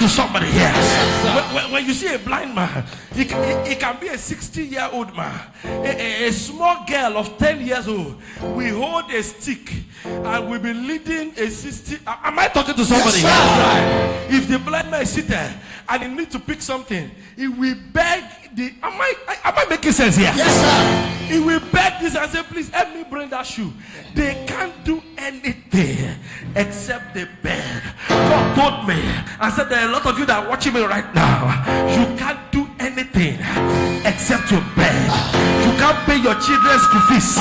to somebody here. When you see a blind man, it can be a 60-year-old man, a small girl of 10 years old. We hold a stick and we be leading a 60. Am I talking to somebody here? Right. If the blind man is seated and he needs to pick something, he will beg the. Am I making sense here? Yes, sir. He will beg this and say, please help me bring that shoe. They can't do anything except they beg. God told me, I said there are a lot of you that are watching me right now. You can't do anything except you beg. You can't pay your children's school fees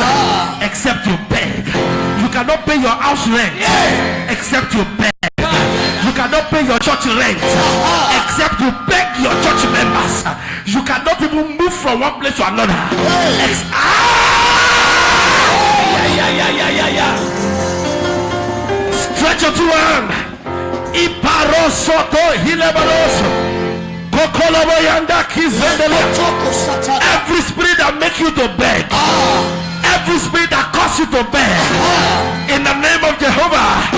except you beg. You cannot pay your house rent except you beg. You cannot pay your church rent except you beg your church members. You cannot even move from one place to another. Stretch your two hands. Every spirit that make you to beg, every spirit that cause you to beg, in the name of Jehovah,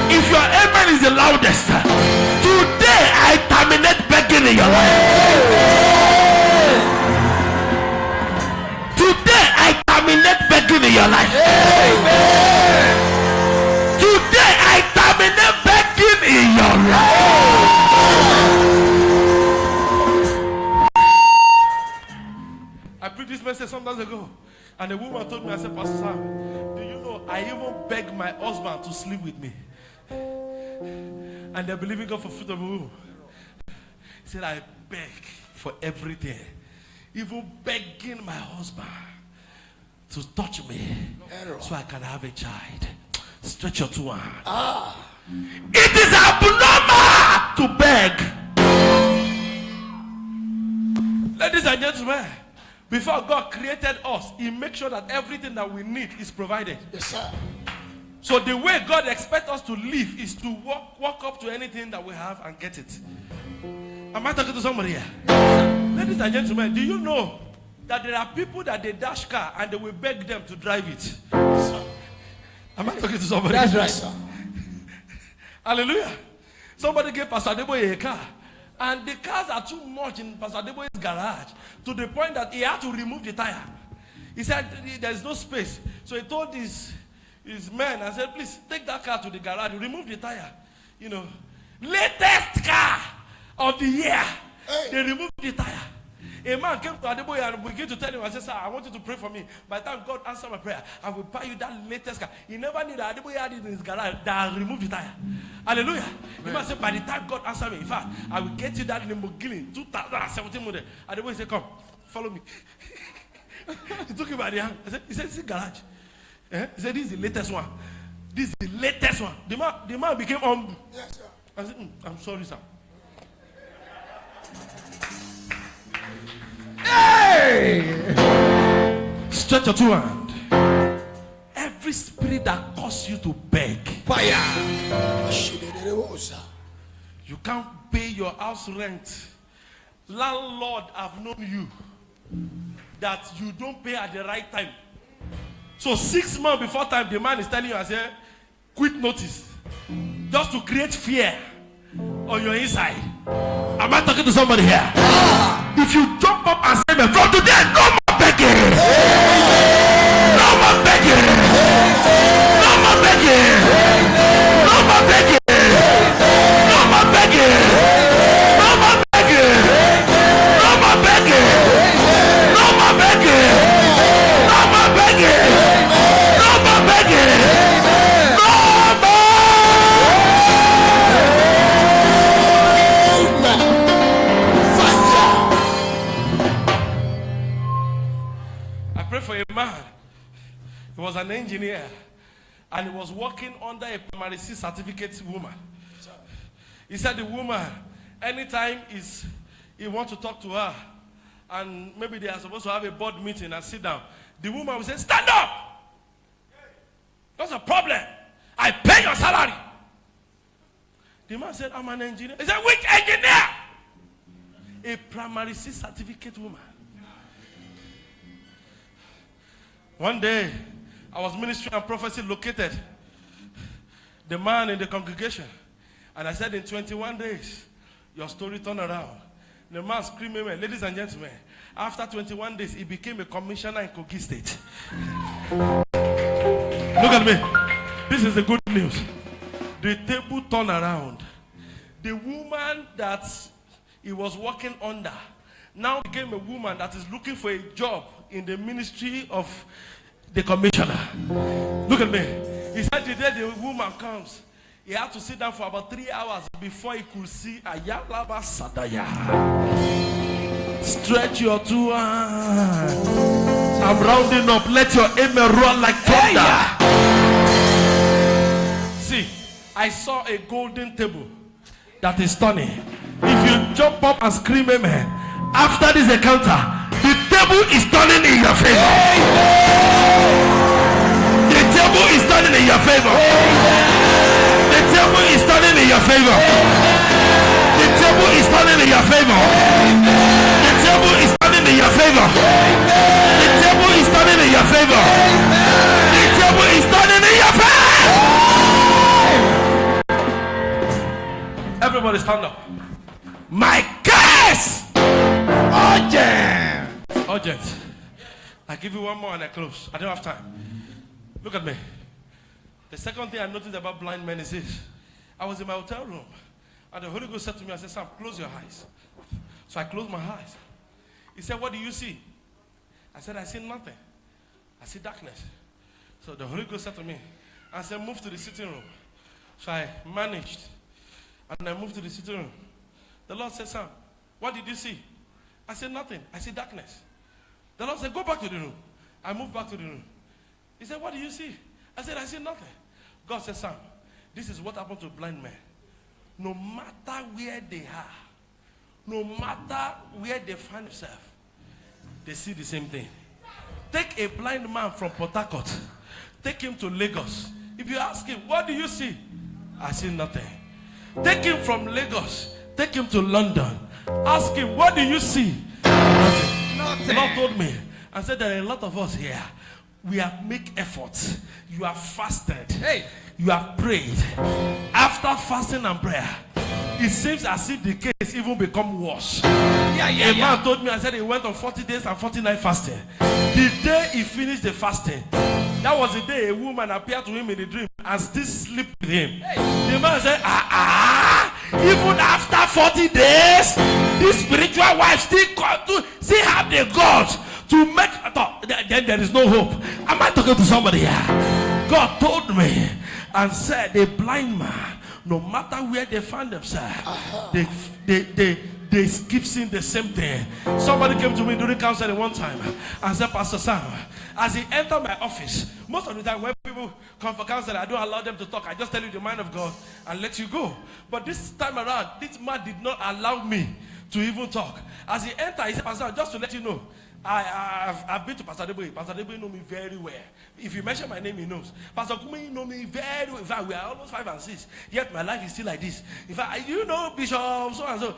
if your amen is the loudest, today I terminate begging in your life. Today I terminate begging in your life. Today I terminate begging in your life. I preached this message some time ago, and a woman told me, I said, Pastor Sam, do you know I even beg my husband to sleep with me? And they're believing God for fruit of the womb. He said, I beg for everything, even begging my husband to touch me so I can have a child. Stretch your two hands. It is abnormal to beg. Ladies and gentlemen, before God created us, He makes sure that everything that we need is provided. Yes, sir. So the way God expects us to live is to walk up to anything that we have and get it. Am I talking to somebody here? Ladies and gentlemen, do you know that there are people that they dash car and they will beg them to drive it? Am I talking to somebody? That's right, sir. Hallelujah. Somebody gave Pastor Adeboye a car, and the cars are too much in Pastor Adeboye's garage to the point that he had to remove the tire. He said there's no space. So he told his men and said, please take that car to the garage, remove the tire. You know, latest car of the year. Hey. They removed the tire. A man came to Adeboye and began to tell him, I said, sir, I want you to pray for me. By the time God answered my prayer, I will buy you that latest car. He never knew that Adeboye had it in his garage that removed the tire. Hallelujah. The man said, by the time God answered me, in fact, I will get you that Lamborghini 2017 model. Adeboye said, come, follow me. He took him by the hand. He said, this is garage. He said, this is the latest one. This is the latest one. The man became humble. Yes, sir. I said, I'm sorry, sir. Hey! Stretch your two hands. Every spirit that causes you to beg, fire. You can't pay your house rent. Landlord have known you that you don't pay at the right time. So 6 months before time, the man is telling you, I say, quit notice. Just to create fear on your inside. Am I talking to somebody here? If you jump up and say, from today, no more begging. No more begging. No more begging. No more begging. No more begging. No more begging. No more begging. No more begging. No more begging. No more begging. For a man, he was an engineer and he was working under a primary 6 certificate woman. He said the woman, anytime he wants to talk to her and maybe they are supposed to have a board meeting and sit down, the woman will say, stand up! That's a problem. I pay your salary. The man said, I'm an engineer. He said, which engineer? A primary 6 certificate woman. One day, I was ministering and prophecy located the man in the congregation. And I said, in 21 days, Your story turned around. The man screamed, amen. Ladies and gentlemen, after 21 days, he became a commissioner in Kogi State. Look at me. This is the good news. The table turned around. The woman that he was working under now became a woman that is looking for a job in the ministry of the commissioner. Look at me. He said the day the woman comes, he had to sit down for about 3 hours before he could see Ayalaba Sadaya. Stretch your two hands. I'm rounding up. Let your amen roar like thunder. See, I saw a golden table that is turning. If you jump up and scream amen, after this encounter, the table is turning in your favor. The table is turning in your favor. The table is turning in your favor. The table is turning in your favor. The table is turning in your favor. The table is turning in your favor. The table is turning in your favor. Everybody stand up. My case. Urgent. Urgent. I give you one more and I close. I don't have time. Look at me. The second thing I noticed about blind men is this. I was in my hotel room and the Holy Ghost said to me, I said, Sam, close your eyes. So I closed my eyes. He said, what do you see? I said, I see nothing. I see darkness. So the Holy Ghost said to me, I said, move to the sitting room. So I managed and I moved to the sitting room. The Lord said, Sam, what did you see? I said, nothing. I see darkness. The Lord said, go back to the room. I moved back to the room. He said, what do you see? I said, I see nothing. God said, Sam, this is what happened to blind men. No matter where they are, no matter where they find themselves, they see the same thing. Take a blind man from Port Harcourt. Take him to Lagos. If you ask him, what do you see? I see nothing. Take him from Lagos. Take him to London. Ask him, what do you see? Nothing. The Lord told me and said there are a lot of us here. We have made efforts. You have fasted. Hey. You have prayed. After fasting and prayer, it seems as if the case even become worse. A man told me, I said he went on 40 days and 40 nights fasting. The day he finished the fasting, that was the day a woman appeared to him in a dream and still slept with him. Hey. The man said, even after 40 days, this spiritual wife still have the God to make, then there is no hope. Am I talking to somebody here? God told me and said, a blind man, no matter where they find themselves, they keep seeing the same thing. Somebody came to me during counseling one time and said, Pastor Sam, as he entered my office, most of the time when people come for counseling, I don't allow them to talk. I just tell you the mind of God and let you go. But this time around, this man did not allow me to even talk. As he entered, he said, Pastor Sam, just to let you know, I've been to Pastor Deboye. Pastor Deboye know me very well. If you mention my name, he knows. Pastor Kumi know me very well. In fact, we are almost 5 and 6. Yet my life is still like this. In fact, you know Bishop so and so.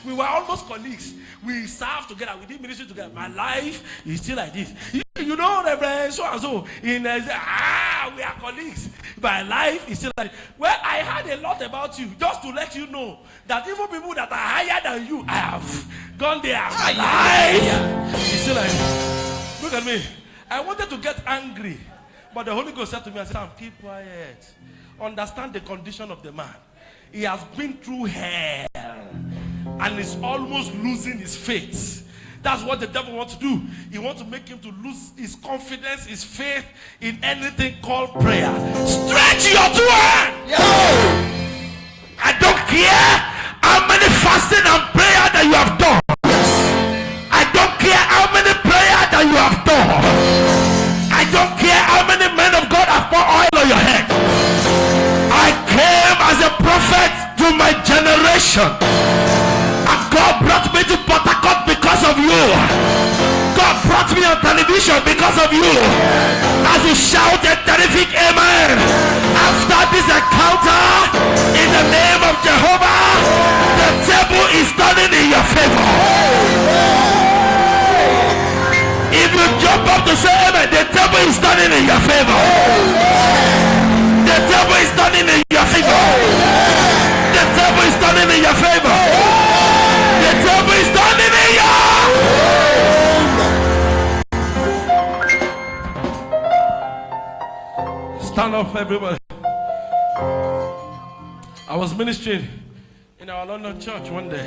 We were almost colleagues. We served together. We did ministry together. My life is still like this. You know, Reverend so and so. We are colleagues. My life is still like this. Well, I heard a lot about you. Just to let you know that even people that are higher than you, I have gone there. My life is still like this. Look at me. I wanted to get angry, but the Holy Ghost said to me, I said, Sam, keep quiet. Understand the condition of the man. He has been through hell and is almost losing his faith. That's what the devil wants to do. He wants to make him to lose his confidence, his faith in anything called prayer. Stretch your two hands. I don't care how many fasting and prayer that you have done. I don't care how many prayer that you have done. I don't care how many men of God have poured oil on your head. I came as a prophet to my generation. And God brought me to Port Harcourt because of you. God brought me on television because of you. As you shout a terrific amen. After this encounter, in the name of Jehovah, the table is turning in your favor. If you jump up to say amen, the table is turning in your favor. The table is turning in your favor. The table is turning in your Stand up, everybody. I was ministering in our London church one day,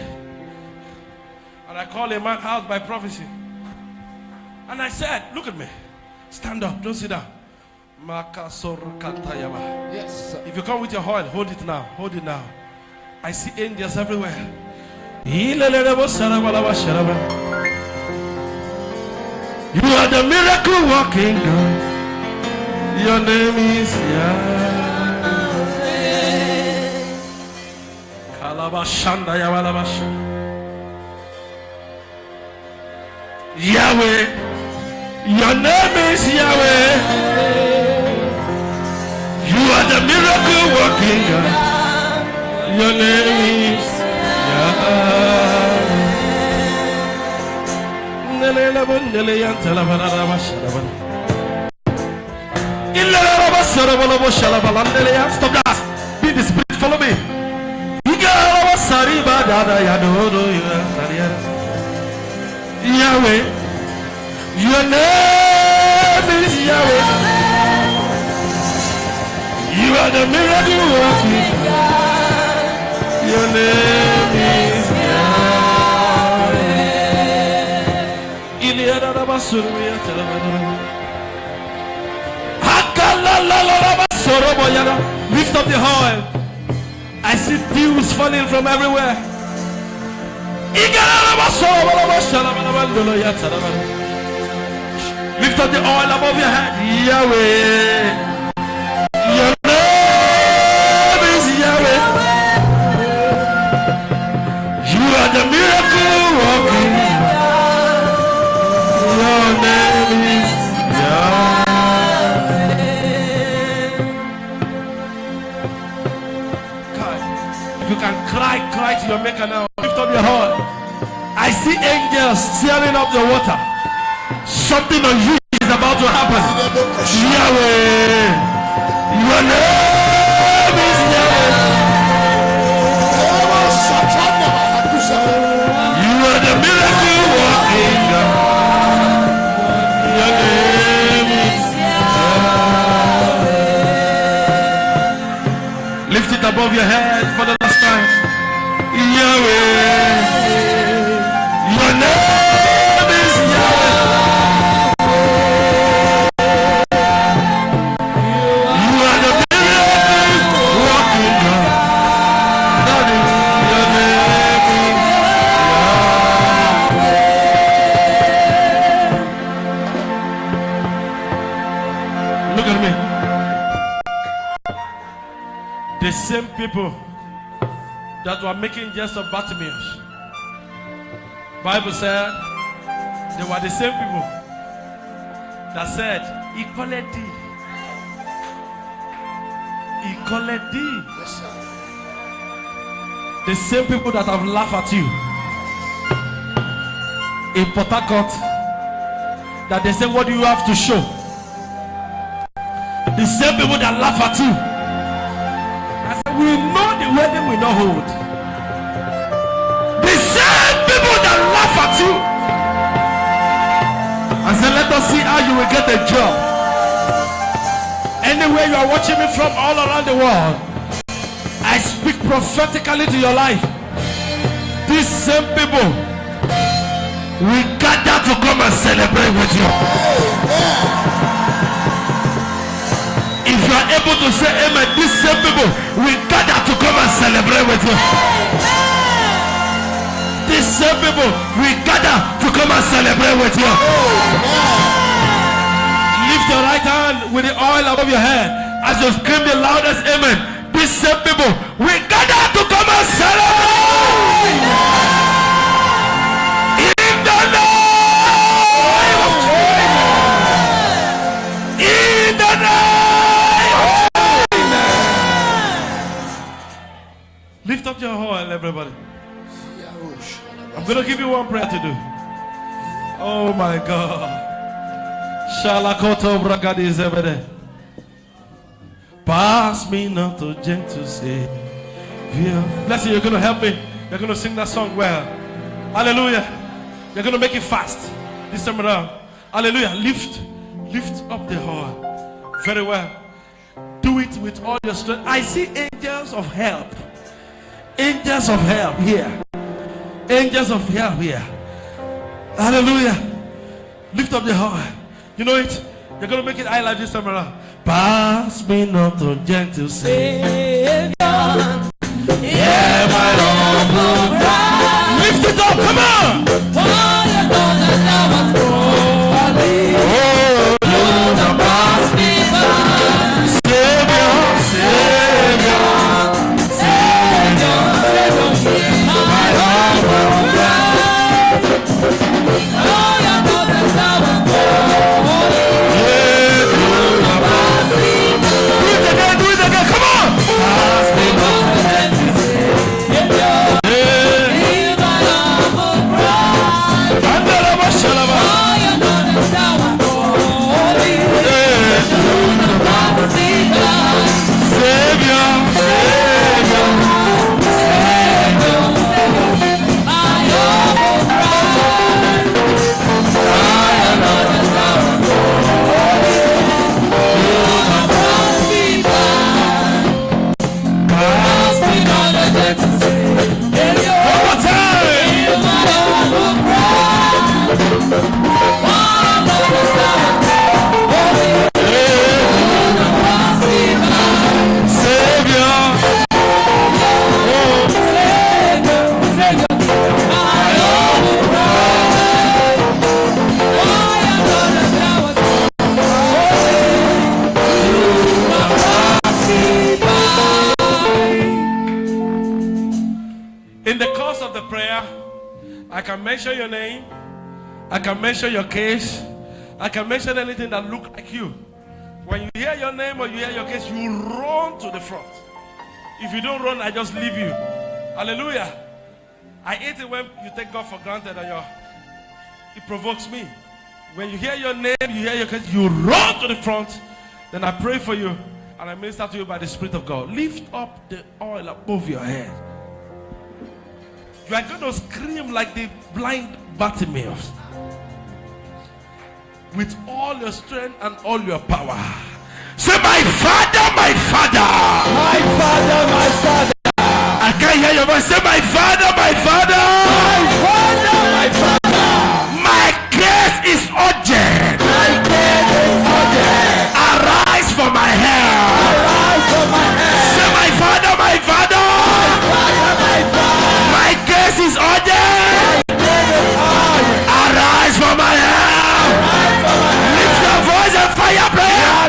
and I called a man out by prophecy. And I said, look at me. Stand up, don't sit down. Yes, sir. If you come with your oil, hold it now. Hold it now. I see angels everywhere. You are the miracle working God. Your name is Yahweh. Your name is Yahweh. You are the miracle working God. Your name is Yahweh. Stop that. Be the spirit. Follow me. Yahweh. Your name is Yahweh. You are the miracle working God. Your name is Yahweh. Lift up the oil. I see dews falling from everywhere. Lift up the oil above your head. Yahweh. Your name is Yahweh. You are the miracle working. Your name is Yahweh. If you can cry to your maker now. Lift up your heart. I see angels stirring up the water. Something unusual is about to happen. Yahweh. Your name is Yahweh. You are the miracle working God. Your name is Yahweh. Lift it above your head for the last time. Yahweh. Your name is Yahweh. You are the miracle working God. That is your name is Yahweh. Look at me. The same people that were making jest of Bartimaeus, Bible said they were the same people that said equality. Equality. Yes, sir. The same people that have laughed at you in Port Harcourt, that they say, what do you have to show? The same people that laugh at you. I said, we know the wedding will not hold. The same people that laugh at you. I said, let us see how you will get a job. Anywhere you are watching me from all around the world, I speak prophetically to your life. These same people will gather to come and celebrate with you. If you are able to say amen, these same people will gather to come and celebrate with you. These same people will gather to come and celebrate with you. Lift your right hand with the oil above your head as you scream the loudest amen. These same people will gather to come and celebrate. In the name of Jesus. In the name of Jesus. Lift up your oil, everybody. I'm going to give you one prayer to do. Oh my God. Shalakoto bragadi zebede. Pass me not to gentle Savior. Bless you, you're going to help me. You're going to sing that song well. Hallelujah. You're going to make it fast this time around. Hallelujah. Lift up the horn. Very well. it with all your strength. I see angels of help. Angels of help here. Angels of help here. Hallelujah. Lift up the heart. You know it? You're going to make it high like this time around. Pass me not on gentle Savior. Yeah, my Lord. Lift it up. Come on. I can mention your name. I can mention your case. I can mention anything that looks like you. When you hear your name or you hear your case, you run to the front. If you don't run, I just leave you. Hallelujah. I hate it when you take God for granted and it provokes me. When you hear your name, you hear your case, you run to the front. Then I pray for you and I minister to you by the Spirit of God. Lift up the oil above your head. You are going to scream like the blind Bartimaeus with all your strength and all your power. Say, my Father, my Father. My Father, my Father. I can't hear your voice. Say, my Father, my Father. My Father, my Father. My case is urgent. My case is urgent. Arise for my help. Arise for my help. Say, my Father, my Father. My Father, my Father. My case is urgent. My case is urgent. Arise for my help. Arise for my help. Lift your voice and fire prayer.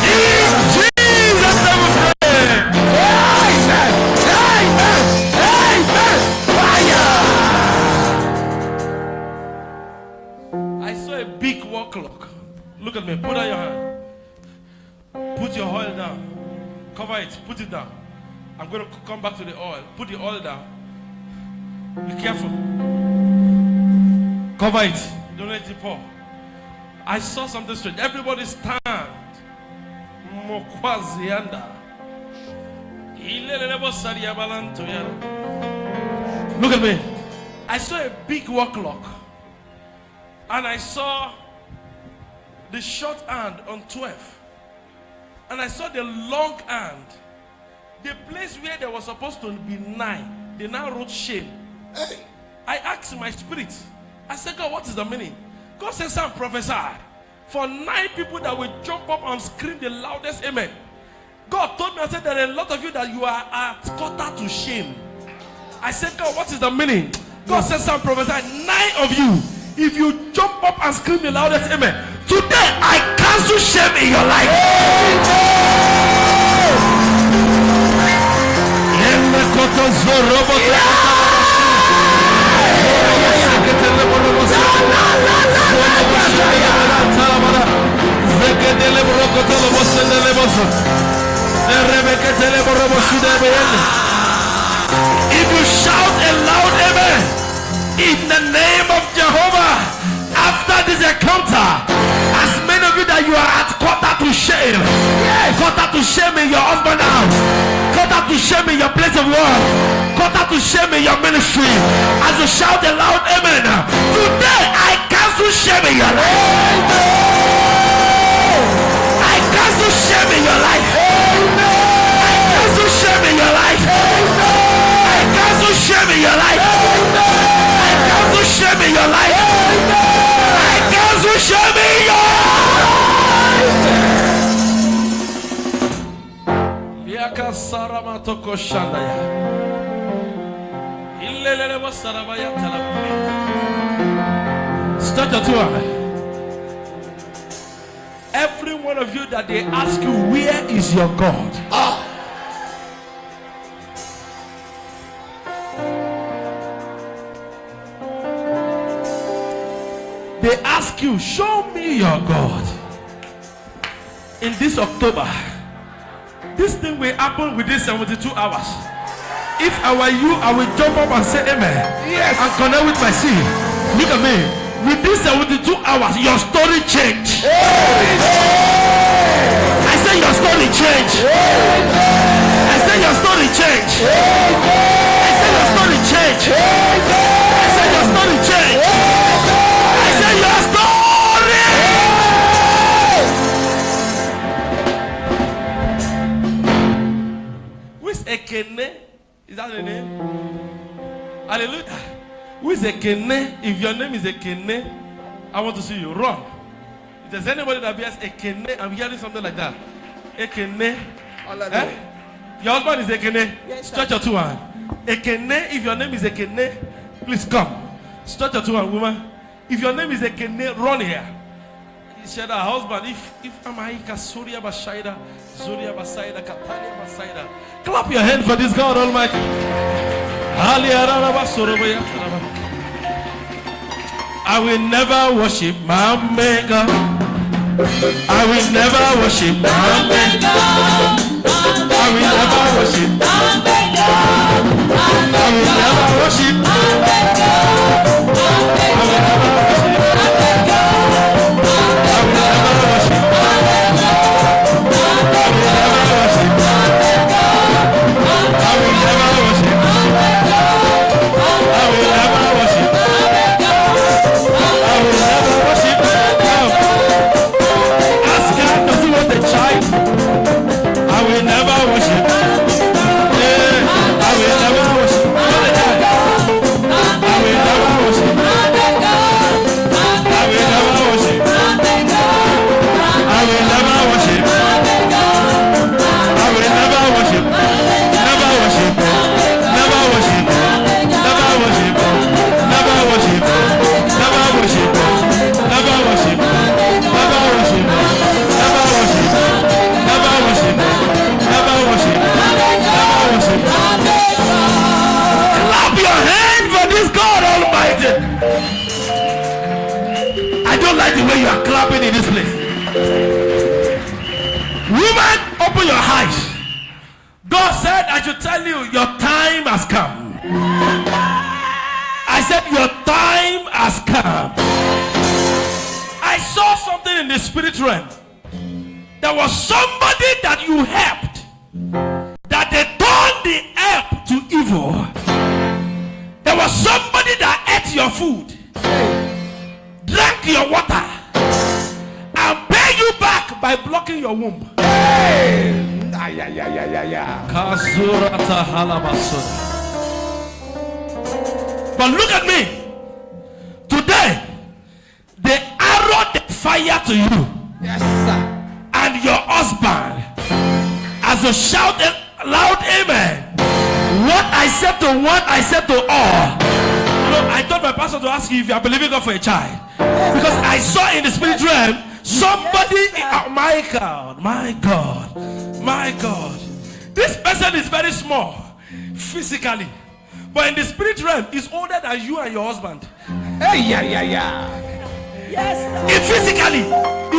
In Jesus' name we pray. Amen. Amen. Amen. Fire. I saw a big wall clock. Look at me. Put out your hand. Put your oil down. Cover it. Put it down. I'm going to come back to the oil. Put the oil down. Be careful. Cover it. Don't let it pour. I saw something strange. Everybody stand. Mokwazianda. Look at me. I saw a big wall clock. And I saw the short hand on 12. And I saw the long hand. The place where there was supposed to be 9, they now wrote shame. Hey. I asked my spirit, I said, God, what is the meaning? God said, son, prophesy. For 9 people that will jump up and scream the loudest amen. God told me, I said, there are a lot of you that you are at quarter to shame. I said, God, what is the meaning? God said, son, prophesy. 9 of you, if you jump up and scream the loudest amen, today I cancel shame in your life. If you shout a loud amen in the name of Jehovah, after this encounter, as many of you that you are at quarter to shame, quarter to shame in your husband's house, quarter to to shame in your place of work. Cut out to shame in your ministry. As you shout a loud amen. Today I cancel shame in your life. I cancel shame in your life. I cancel shame in your life. I cancel shame in your life. I cancel shame in your life. I cancel shame in your life. Yaka sarama toko shandaya. Illelele wa sarabaya talaba. Start your tour. Every one of you that they ask you, where is your God? They ask you, show me your God. In this October, this thing will happen within 72 hours. If I were you, I will jump up and say amen. Yes. And connect with my seed. Look at me. Within 72 hours, your story change. I say your story change. I say your story change. I say your story change. I say your story change. I say your story. Who is Ekene? Is that the name? Hallelujah. Who is Ekene? If your name is Ekene, I want to see you. Run. If there's anybody that bears Ekene, I'm hearing something like that. Ekene. Eh? Your husband is Ekene. Yes, Stretch your two hands. Ekene, if your name is Ekene, please come. Stretch your two hands, woman. If your name is Ekene, run here. He said, her husband, if Amaika Surya Bashaida, Surya Basaida, Katania Basaida. Clap your hand for this God Almighty. I will never worship my maker. I will never worship my maker. I will never worship my maker. I will never worship my maker. I will never worship my maker. I will never worship my maker. I will never worship my maker. I will never worship my maker. I will never worship my maker. I will never worship my maker. Ask God, does he want a child? I will never worship. Yeah, I will never worship. Not a child. I will never worship. I will never worship. I will never worship. I will never worship. Never worship. Never worship. Never worship. Never worship. Never worship. Never worship. Never worship. Never worship. Never worship. Never worship. Never worship. Clap your hand for this God Almighty. I don't like the way you are clapping in this place. Woman, open your eyes. God said, I should tell you, your time has come. I said, your time has come. I saw something in the spirit realm. There was somebody that you helped, that they turned the help to evil. There was somebody that ate your food, drank your water, and paid you back by blocking your womb. But look at me. Today, they arrowed the fire to you. Yes, sir. And your husband, as you shout a loud amen. What I said to one, I said to all. You know, I told my pastor to ask you if you are believing God for a child, because I saw in the spirit realm somebody. My God, my God, my God. This person is very small physically, but in the spirit realm, is older than you and your husband. Hey, yeah. Yes, sir. If physically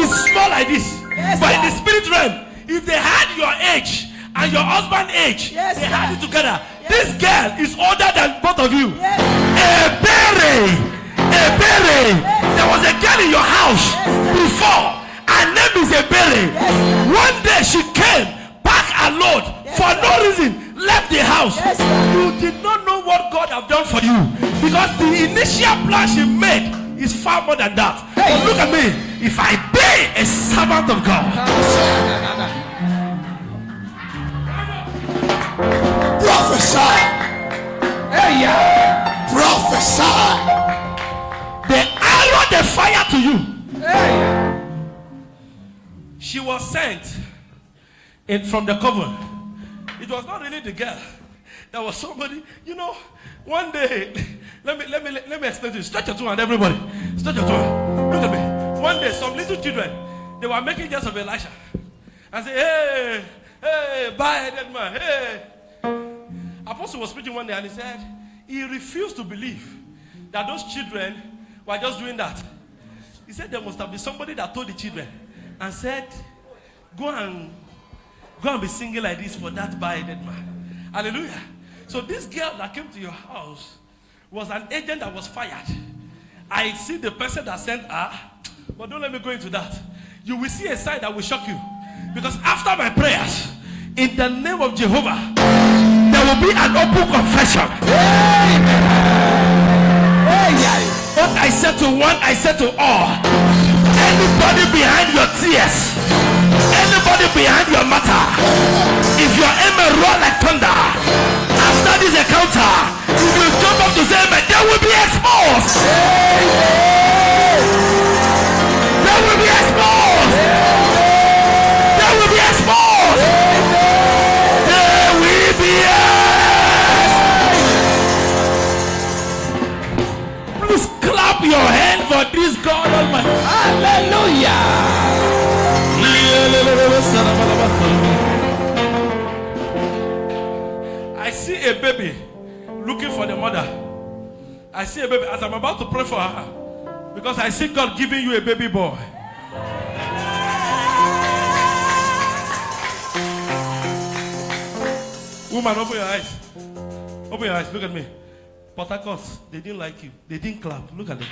is small like this, Yes, but in sir. the spirit realm, if they had your age and your husband's age, Yes, they had sir. it together. Yes. This girl is older than both of you. Yes. A berry. There was a girl in your house before. Her name is a berry. Yes. One day she came, packed a load for no reason, left the house, Yes, sir. you did not know what God have done for you, because the initial plan she made is far more than that. Hey. But look at me. If I be a servant of God, Prophesy. Hey, yeah. Prophesy. the arrow they fire to you. Hey, yeah. She was sent in from the coven. It was not really the girl. There was somebody, one day, let me explain to you. Stretch your two hand, everybody. Stretch your two hand. Look at me. One day, some little children, they were making jest of Elisha. And say, hey, bald-headed man, hey. Apostle was preaching one day and he said, he refused to believe that those children were just doing that. He said there must have been somebody that told the children and said, go and be singing like this for that bald-headed man. Hallelujah. So this girl that came to your house was an agent that was fired. I see the person that sent her, but don't let me go into that. You will see a sign that will shock you. Because after my prayers, in the name of Jehovah, there will be an open confession. What I said to one, I said to all. Anybody behind your tears, anybody behind your matter, if your amen roar like thunder, after this encounter, you will jump up to say amen, they will be exposed. They will be exposed. They will be exposed. They will be exposed. Please clap your hand for this God Almighty. I see a baby looking for the mother. I see a baby as I'm about to pray for her, because I see God giving you a baby boy. Woman, open your eyes. Open your eyes. Look at me. Port Harcourt, they didn't like you. They didn't clap. Look at them.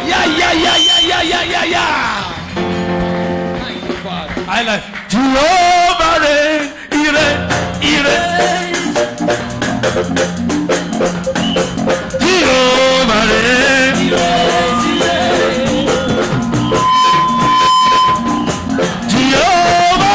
Yeah. Thank you, Father. I like Jehovah, Ire. Jehovah,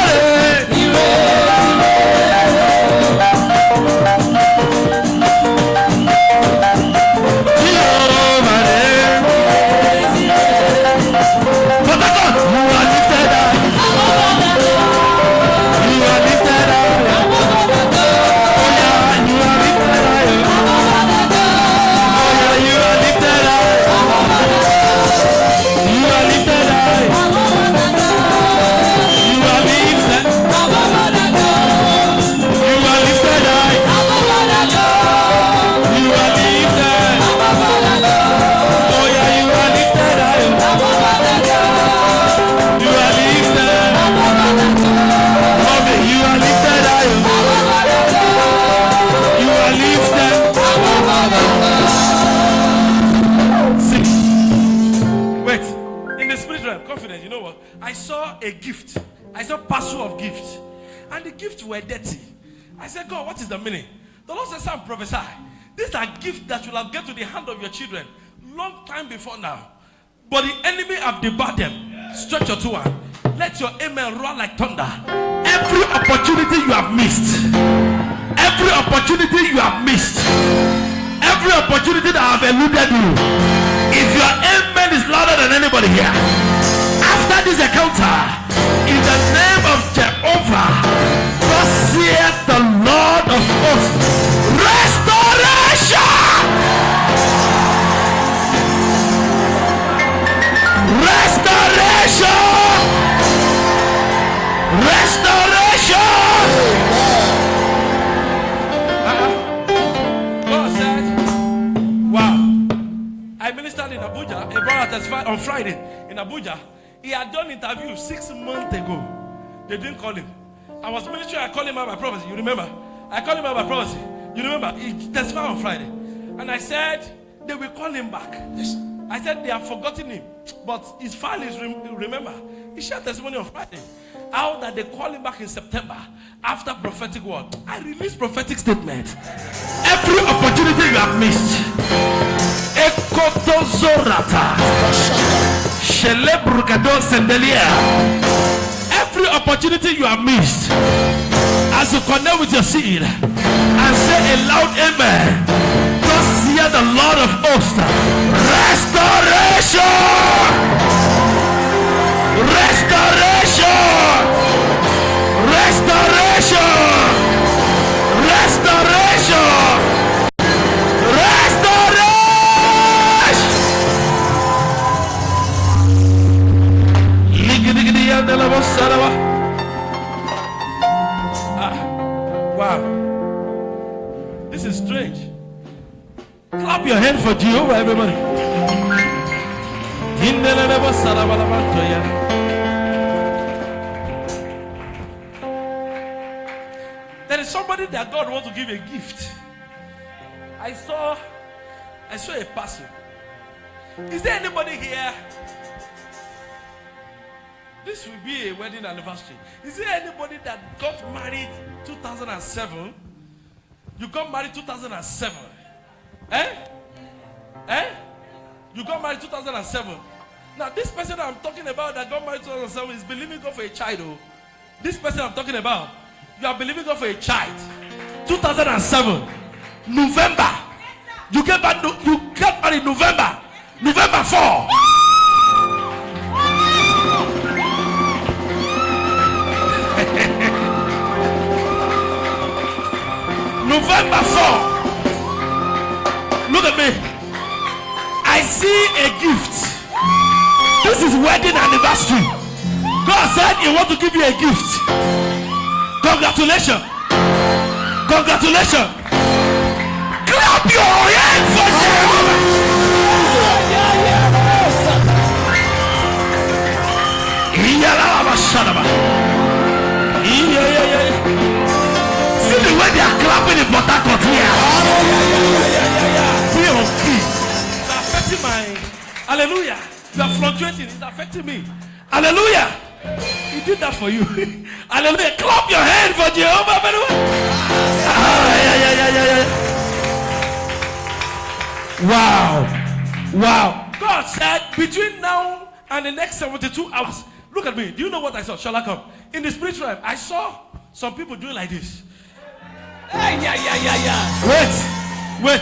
a gift. I saw parcel of gifts, and the gifts were dirty. I said, God, what is the meaning? The Lord said, son, prophesy. These are gifts that will have get to the hand of your children long time before now. But the enemy have devoured them. Stretch your two hands. Let your amen roar like thunder. Every opportunity you have missed. Every opportunity you have missed. Every opportunity that have eluded you. If your amen is louder than anybody here, after this encounter, in the name of Jehovah, thus saith the Lord of hosts, restoration! Restoration! Restoration! God said, wow. I ministered in Abuja. A brother testified on Friday in Abuja. He had done interview 6 months ago. They didn't call him. I was ministering. I called him out by prophecy. You remember? I called him out by prophecy. You remember? He testified on Friday. And I said, they will call him back. Yes. I said, they have forgotten him. But his file is, remember. He shared testimony on Friday. How that they call him back in September after prophetic word. I release prophetic statement. Every opportunity you have missed. Ekotozorata. Shelebrugado sendelia. Every opportunity you have missed. As you connect with your seed and say a loud amen. Thus hear the Lord of hosts. Restoration! Restoration! Restoration! Restoration! Restoration! Wow. This is strange. Clap your hand for Jehovah, everybody. There is somebody that God wants to give a gift. I saw a person. Is there anybody here? This will be a wedding anniversary. Is there anybody that got married 2007? You got married 2007. You got married 2007. Now this person I'm talking about that got married 2007 is believing God for a child. Oh. This person I'm talking about, you are believing God for a child. 2007, November. You get married November 4. November 4. Look at me. I see a gift. This is wedding anniversary. God said he wants to give you a gift. Congratulations. Congratulations. Clap your hands for Jehovah. See the way they are clapping in Port Harcourt here. Be on key. It's affecting my hallelujah. You are fluctuating. It's affecting me. Hallelujah. He did that for you. Hallelujah. Clap your hand for Jehovah. By the way. Wow. Wow. God said between now and the next 72 hours. Look at me. Do you know what I saw? Shall I come? In the spiritual realm, I saw some people doing like this. Wait.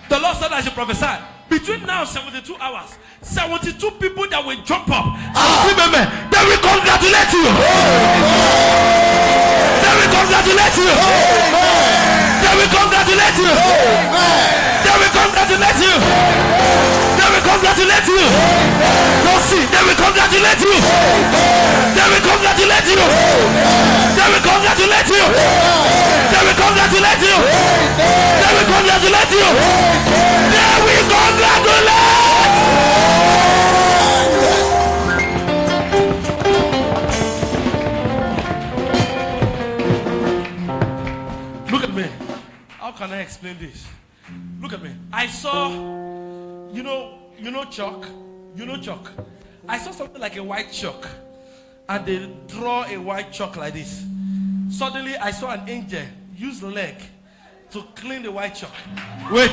The Lord said I should prophesy. Between now and 72 hours, 72 people that will jump up. They will congratulate you. They will congratulate you. They will congratulate you. They will congratulate you. They will congratulate you. Don't see. They will congratulate you. They will congratulate you. They will congratulate you. They will congratulate you. They will congratulate you. They will congratulate. Look at me. How can I explain this? Look at me. I saw, you know chalk. You know chalk. I saw something like a white chalk, and they draw a white chalk like this. Suddenly, I saw an angel use the leg to clean the white chalk. Wait,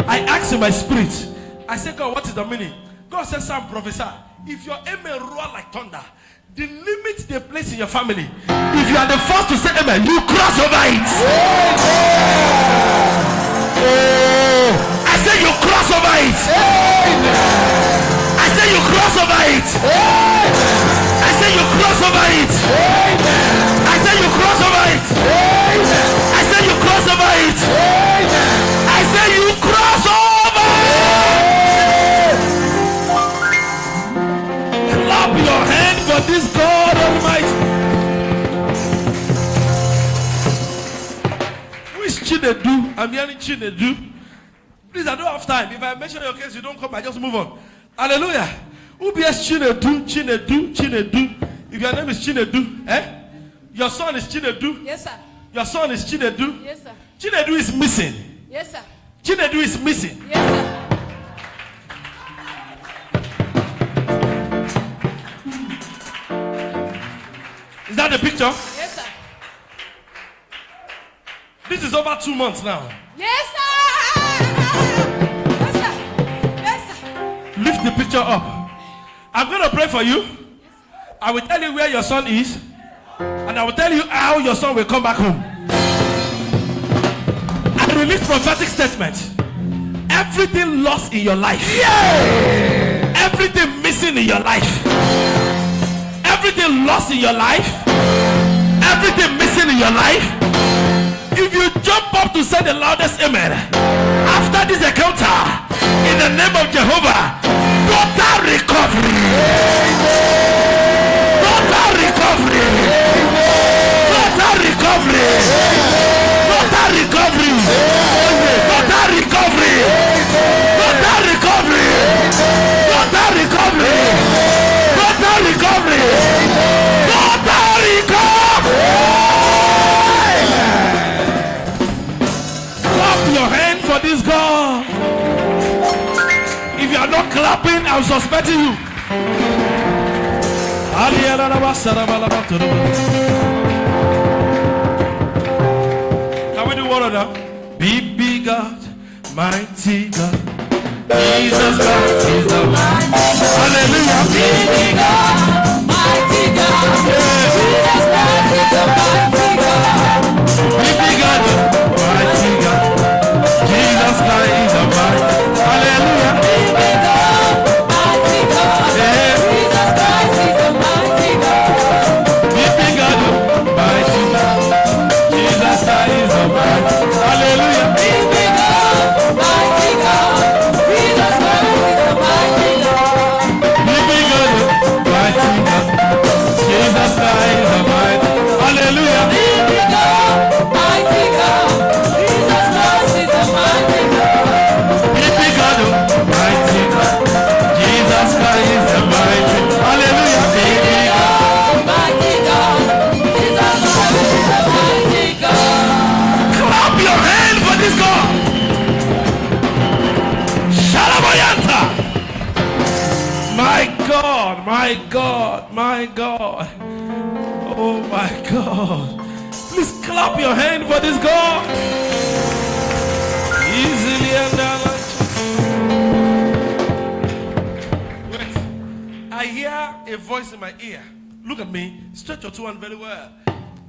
I asked in my spirit. I said, God, what is the meaning? God said, Sam, prophesy. If your amen roar like thunder, the limit they place in your family. If you are the first to say amen, you cross over it. I say you cross over it. I say you cross over it. I say you cross over it. I say you cross over it. I say you cross over it. I say you cross over it. Clap your hand for this God Almighty. Who is Chinedu? I'm hearing Chinedu. Please, I don't have time. If I mention your case, you don't come, I just move on. Hallelujah. Who bears Chinedu? If your name is Chinedu, your son is Chinedu. Yes, sir. Your son is Chinedu. Yes, sir. Chinedu is missing. Yes, sir. Chinedu is missing. Yes, sir. Is that the picture? Yes, sir. This is over 2 months now. Yes, sir. Yes, sir. Yes, sir. Lift the picture up. I'm going to pray for you. I will tell you where your son is. And I will tell you how your son will come back home. I release prophetic statement. Everything lost in your life. Everything missing in your life. Everything lost in your life. Everything missing in your life. If you jump up to say the loudest amen after this encounter, in the name of Jehovah, total recovery. Total recovery. Total recovery. Total recovery. Total recovery. Total recovery. Total recovery. Total recovery. Total recovery. Clap your hand for this God. If you are not clapping, I'm suspecting you. Can we do one of them? Big God, mighty God, Jesus Christ is the man. Hallelujah. Big God, mighty God. Jesus Christ is the mighty God. Big God, mighty God, Jesus Christ is the man. Hallelujah. Big God, mighty God. Jesus Christ is the mighty God. Big God, mighty God, Jesus Christ is the man. Hallelujah. Big God, mighty God. Jesus Christ is the mighty God. Big God, mighty God, Jesus Christ is the man. Hallelujah. Big God, mighty God. Jesus Christ is the mighty God. Big God, mighty God, Jesus Christ is the mighty. Hallelujah. Big God, mighty God. Jesus Christ is the mighty God. Clap your hand for this God. Shalabayanta. My God, my God, my God. Oh my God. Please clap your hand for this God. Easily and Wait. I hear a voice in my ear. Look at me. Stretch your two hands very well.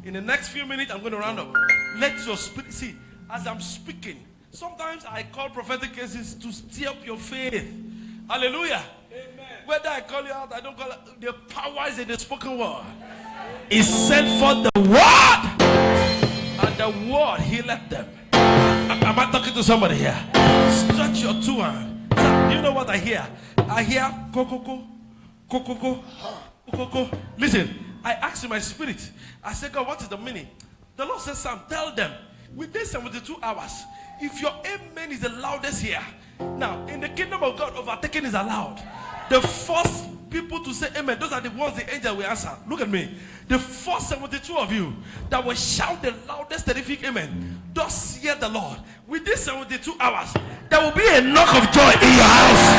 In the next few minutes, I'm going to round up. Let your spirit see. As I'm speaking, sometimes I call prophetic cases to stir up your faith. Hallelujah. Amen. Whether I call you out, I don't call it. The power is in the spoken word. He sent forth the word, and the word healed them. Am I talking to somebody here? Stretch your two hands. Do you know what I hear? I hear kokoko, kokoko, kokoko. Listen, I asked in my spirit. I said, God, what is the meaning? The Lord says, Sam, tell them within 72 hours, if your amen is the loudest here. Now, in the kingdom of God, overtaking is allowed. The first people to say amen, those are the ones the angel will answer. Look at me. The first 72 of you that will shout the loudest terrific amen, thus hear the Lord. Within 72 hours, there will be a knock of joy in your house.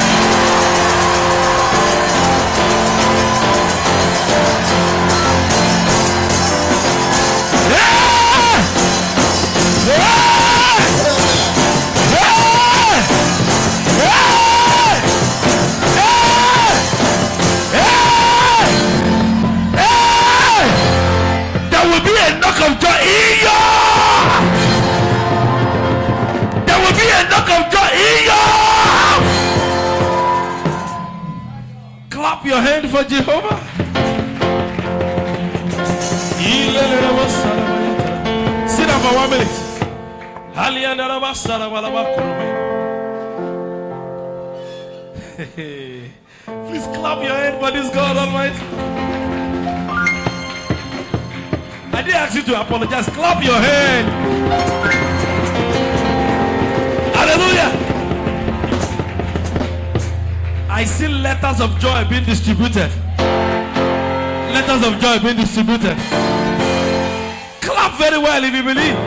There will be a knock of joy in your. There will be a knock of joy in your. Clap your hand for Jehovah. Sit down for 1 minute. Please clap your hand for this God Almighty. I didn't ask you to apologize. Clap your hand. Hallelujah. I see letters of joy being distributed. Letters of joy being distributed. Clap very well if you believe.